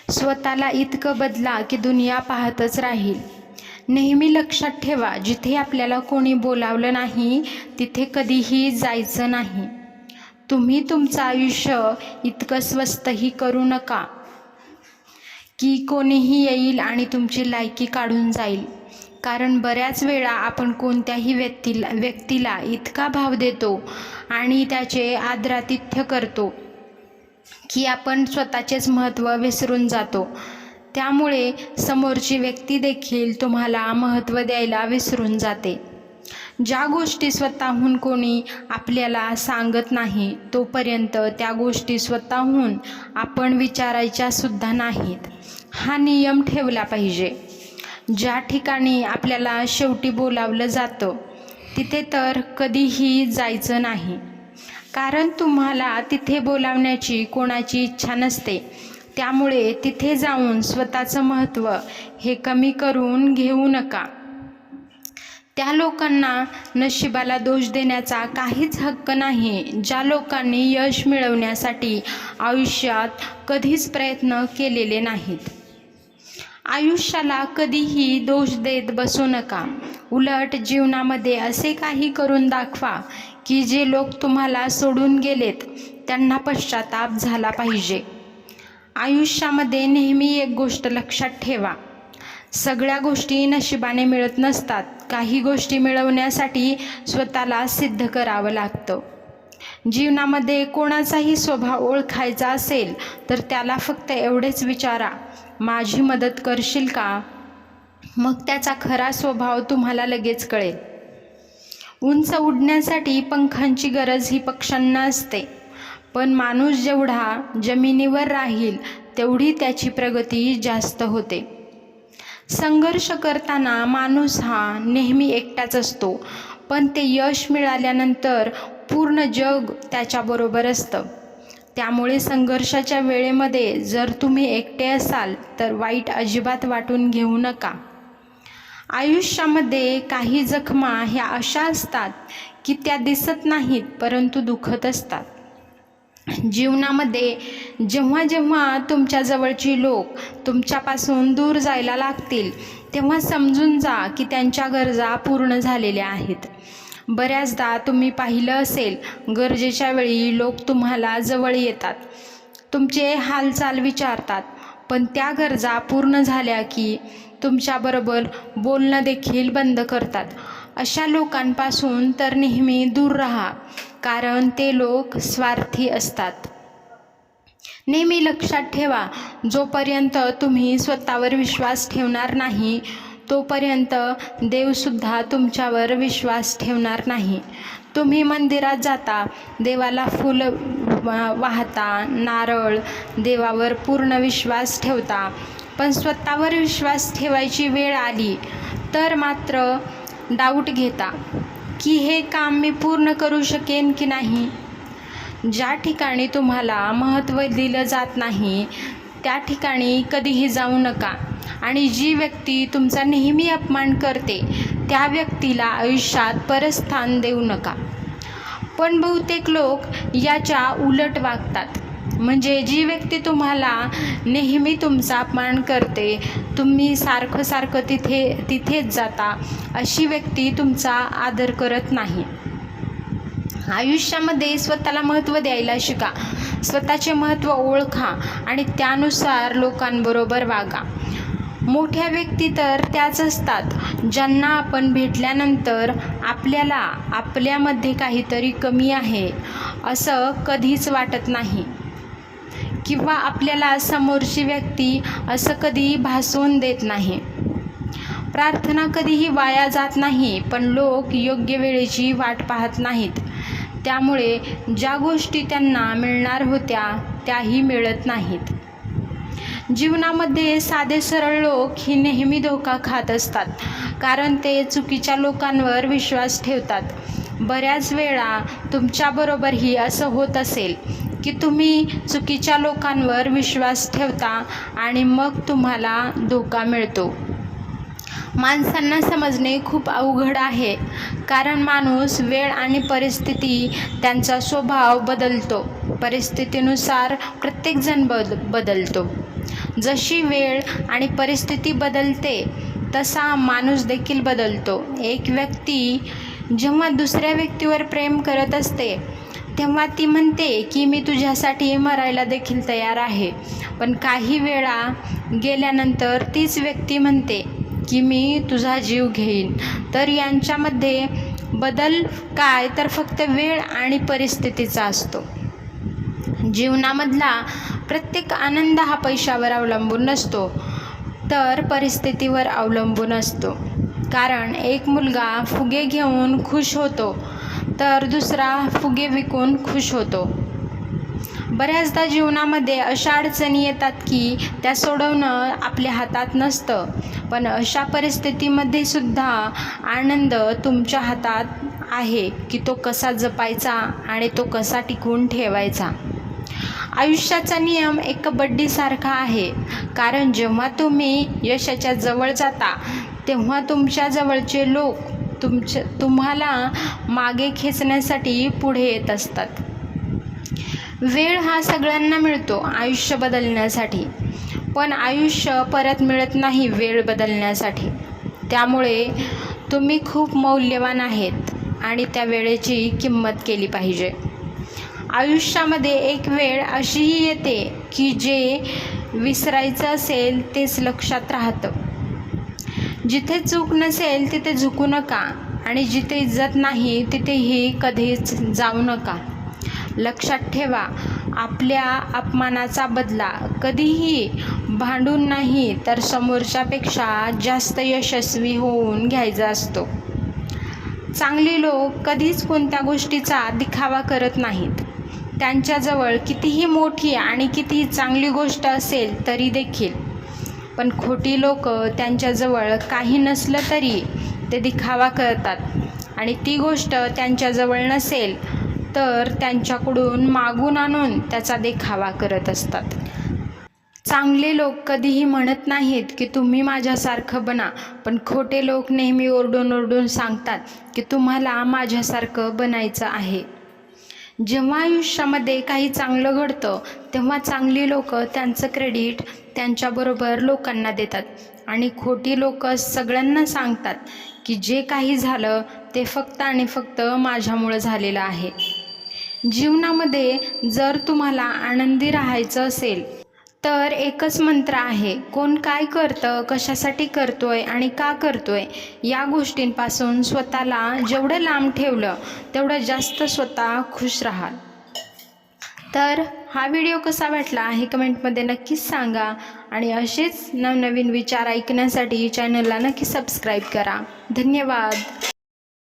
स्वतःला इतकं बदला की दुनिया पाहतच राहील. नेहमी लक्षात ठेवा, जिथे आपल्याला कोणी बोलावलं नाही तिथे कधीही जायचं नाही. तुम्ही तुमचं आयुष्य इतकं स्वस्तही करू नका की कोणीही येईल आणि तुमची लायकी काढून जाईल. कारण बऱ्याच वेळा आपण कोणत्याही व्यक्तीला इतका भाव देतो आणि त्याचे आदरातिथ्य करतो की आपण स्वतःचेच महत्त्व विसरून जातो. त्यामुळे समोरची व्यक्ती देखील तुम्हाला महत्त्व द्यायला विसरून जाते. ज्या गोष्टी स्वतःहून कोणी आपल्याला सांगत नाही तोपर्यंत त्या गोष्टी स्वतःहून आपण विचारायच्या सुद्धा नाहीत. हा नियम ठेवला पाहिजे. ज्या ठिकाणी आपल्याला शेवटी बोलावलं जातं तिथे तर कधीही जायचं नाही. कारण तुम्हाला तिथे बोलावण्याची कोणाची इच्छा नसते. त्यामुळे तिथे जाऊन स्वतःचं महत्त्व हे कमी करून घेऊ नका. त्या लोकांना नशिबाला दोष देण्याचा काहीच हक्क नाही ज्या लोकांनी यश मिळवण्यासाठी आयुष्यात कधीच प्रयत्न केलेले नाहीत. आयुष्याला कधीही दोष देत बसू नका. उलट जीवनामध्ये असे काही करून दाखवा की जे लोक तुम्हाला सोडून गेलेत त्यांना पश्चाताप झाला पाहिजे. आयुष्यामध्ये नेहमी एक गोष्ट लक्षात ठेवा, सगळ्या गोष्टी नशिबाने मिळत नसतात. काही गोष्टी मिळवण्यासाठी स्वतःला सिद्ध करावं लागतं. जीवनामध्ये कोणाचाही स्वभाव ओळखायचा असेल तर त्याला फक्त एवढेच विचारा, माझी मदत करशील का? मग त्याचा खरा स्वभाव तुम्हाला लगेच कळेल. उंच उडण्यासाठी पंखांची गरज ही पक्ष्यांना असते, पण माणूस जेवढा जमिनीवर राहील तेवढी त्याची प्रगती जास्त होते. संघर्ष करताना माणूस हा नेहमी एकटाच असतो, पण ते यश मिळाल्यानंतर पूर्ण जग त्याच्याबरोबर असतं. त्यामुळे संघर्षाच्या वेळेमध्ये जर तुम्ही एकटे असाल तर वाईट अजिबात वाटून घेऊ नका. आयुष्यामध्ये काही जखमा ह्या अशा असतात की त्या दिसत नाहीत परंतु दुखत असतात. जीवनामध्ये जेव्हा जेव्हा तुमच्या जवळची लोक तुमच्यापासून दूर जायला लागतील तेव्हा समजून जा की त्यांच्या गरजा पूर्ण झालेल्या आहेत. बऱ्याचदा तुम्ही पाहिलं असेल, गरजेच्या वेळी लोक तुम्हाला जवळ येतात, तुमचे हालचाल विचारतात, पण त्या गरजा पूर्ण झाल्या की तुमच्याबरोबर बोलणं देखील बंद करतात. अशा लोकांपासून तर नेहमी दूर राहा, कारण ते लोक स्वार्थी असतात. नेहमी लक्षात ठेवा, जोपर्यंत तुम्ही स्वतःवर विश्वास ठेवणार नाही तोपर्यंत देवसुद्धा तुमच्यावर विश्वास ठेवणार नाही. तुम्ही मंदिरात जाता, देवाला फूल वाहता, नारळ, देवावर पूर्ण विश्वास ठेवता, पण स्वतःवर विश्वास ठेवायची वेळ आली तर मात्र डाऊट घेता की हे काम मी पूर्ण करू शकेन की नाही. ज्या ठिकाणी तुम्हाला महत्त्व दिलं जात नाही त्या ठिकाणी कधीही जाऊ नका. आणि जी व्यक्ती तुमचा नेहमी अपमान करते त्या व्यक्तीला आयुष्यात परस्थान देऊ नका. पण बहुतेक लोक याच्या उलट वागतात. म्हणजे जी व्यक्ती तुम्हाला नेहमी तुमचा अपमान करते, तुम्ही सारखं तिथेच जाता, अशी व्यक्ती तुमचा आदर करत नाही. आयुष्यामध्ये स्वतःला महत्त्व द्यायला शिका. स्वतःचे महत्त्व ओळखा आणि त्यानुसार लोकांबरोबर वागा. मोठ्या व्यक्ती तर त्याच असतात ज्यांना आपण भेटल्यानंतर आपल्याला आपल्यामध्ये काहीतरी कमी आहे असं कधीच वाटत नाही, किंवा आपल्याला समोरची व्यक्ती असं कधी भासवून देत नाही. प्रार्थना कधीही वाया जात नाही, पण लोक योग्य वेळेची वाट पाहत नाहीत. त्यामुळे ज्या गोष्टी त्यांना मिळणार होत्या त्याही मिळत नाहीत. जीवनामध्ये साधे सरळ लोक ही नेहमी धोका खात असतात, कारण ते चुकीच्या लोकांवर विश्वास ठेवतात. बऱ्याच वेळा तुमच्याबरोबरही असं होत असेल की तुम्ही चुकीच्या लोकांवर विश्वास ठेवता आणि मग तुम्हाला धोका मिळतो. माणसांना समजणे खूप अवघड आहे, कारण माणूस वेळ आणि परिस्थिती त्यांचा स्वभाव बदलतो. परिस्थितीनुसार प्रत्येकजण बदलतो. जशी वेळ आणि परिस्थिती बदलते तसा माणूस देखील बदलतो. एक व्यक्ती जेव्हा दुसऱ्या व्यक्तीवर प्रेम करत असते तेव्हा ती म्हणते की मी तुझ्यासाठी मरायला देखील तयार आहे. पण काही वेळा गेल्यानंतर तीच व्यक्ती म्हणते की मी तुझा जीव घेईन. तर यांच्यामध्ये बदल काय तर फक्त वेळ आणि परिस्थितीचा असतो. जीवनामधला प्रत्येक आनंद हा पैशावर अवलंबून नसतो तर परिस्थितीवर अवलंबून असतो. कारण एक मुलगा फुगे घेऊन खुश होतो तर दुसरा फुगे विकून खुश होतो. बऱ्याचदा जीवनामध्ये अशा अडचणी येतात की त्या सोडवणं आपल्या हातात नसतं. पण अशा परिस्थितीमध्ये सुद्धा आनंद तुमच्या हातात आहे की तो कसा जपायचा आणि तो कसा टिकवून ठेवायचा. आयुष्याचा नियम एक कबड्डीसारखा आहे. कारण जेव्हा तुम्ही यशाच्या जवळ जाता तेव्हा तुमच्या जवळचे लोक तुम्हाला मागे खेचण्यासाठी पुढे येत असतात. वेळ हा सगळ्यांना मिळतो आयुष्य बदलण्यासाठी, पण आयुष्य परत मिळत नाही वेळ बदलण्यासाठी. त्यामुळे तुम्ही खूप मौल्यवान आहेत आणि त्या वेळेची किंमत केली पाहिजे. आयुष्यामध्ये एक वेळ अशीही येते की जे विसरायचं असेल तेच लक्षात राहतं. जिथे चूक नसेल तिथे झुकू नका आणि जिथे इज्जत नाही तिथेही कधीच जाऊ नका. लक्षात ठेवा, आपल्या अपमानाचा बदला कधीही भांडून नाही तर समोरच्यापेक्षा जास्त यशस्वी होऊन घ्यायचा असतो. चांगली लोक कधीच कोणत्या गोष्टीचा दिखावा करत नाहीत. त्यांच्याजवळ कितीही मोठी आणि कितीही चांगली गोष्ट असेल तरी देखील. पण खोटी लोक त्यांच्याजवळ काही नसलं तरी ते दिखावा करतात आणि ती गोष्ट त्यांच्याजवळ नसेल तर त्यांच्याकडून मागून आणून त्याचा देखावा करत असतात. चांगले लोक कधीही म्हणत नाहीत की तुम्ही माझ्यासारखं बना, पण खोटे लोक नेहमी ओरडून ओरडून सांगतात की तुम्हाला माझ्यासारखं बनायचं आहे. जेव्हा आयुष्यामध्ये काही चांगलं घडतं तेव्हा चांगली लोक त्यांचं क्रेडिट त्यांच्याबरोबर लोकांना देतात आणि खोटी लोक सगळ्यांना सांगतात की जे काही झालं ते फक्त आणि फक्त माझ्यामुळं झालेलं आहे. जीवनामध्ये जर तुम्हाला आनंदी राहायचं असेल तर एकच मंत्र आहे, कोण काय करतं, कशासाठी करतोय आणि का करतोय या गोष्टींपासून स्वतःला जेवढं लांब ठेवलं तेवढं जास्त स्वतः खुश राहाल. तर हा व्हिडिओ कसा वाटला हे कमेंटमध्ये नक्कीच सांगा आणि असेच नवनवीन विचार ऐकण्यासाठी चॅनलला नक्की सबस्क्राईब करा. धन्यवाद.